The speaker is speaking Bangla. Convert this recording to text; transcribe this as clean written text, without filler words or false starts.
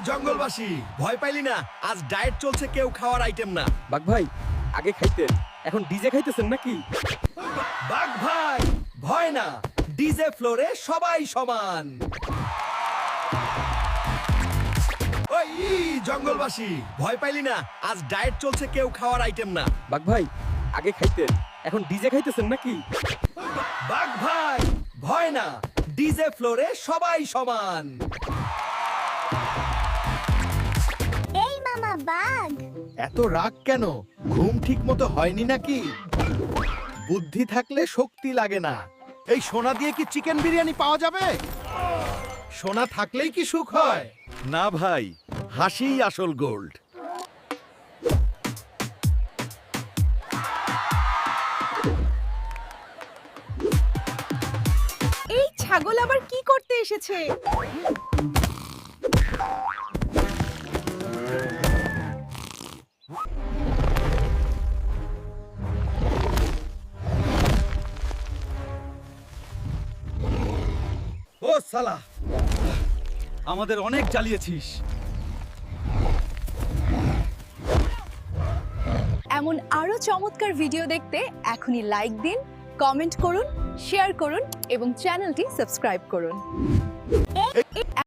জঙ্গলবাসী ভয় পাইলি না, আজ ডায়েট চলছে, কেউ খাওয়ার আইটেম না। বাঘ ভাই আগে খাইতেন, এখন ডিজে খাইতেছেন নাকি? বাঘ ভাই ভয় না, ডিজে ফ্লোরে সবাই সমান। ওই জঙ্গলবাসী ভয় পাইলি না, আজ ডায়েট চলছে, কেউ খাওয়ার আইটেম না। বাঘ ভাই আগে খাইতেন, এখন ডিজে খাইতেছেন নাকি? বাঘ ভাই ভয় না, ডিজে ফ্লোরে সবাই সমান। এই মামা বাঘ, এত রাগ কেন? ঘুম ঠিক মতো হয়নি নাকি? বুদ্ধি থাকলে শক্তি লাগে না। এই সোনা দিয়ে কি চিকেন বিরিয়ানি পাওয়া যাবে? সোনা থাকলেই কি সুখ হয়? না ভাই, হাসিই আসল গোল্ড। এই ছাগল আবার কি করতে এসেছে? ও সালা, আমাদের অনেক জ্বালিয়েছিস। এমন আরো চমৎকার ভিডিও দেখতে এখনই লাইক দিন, কমেন্ট করুন, শেয়ার করুন এবং চ্যানেলটি সাবস্ক্রাইব করুন।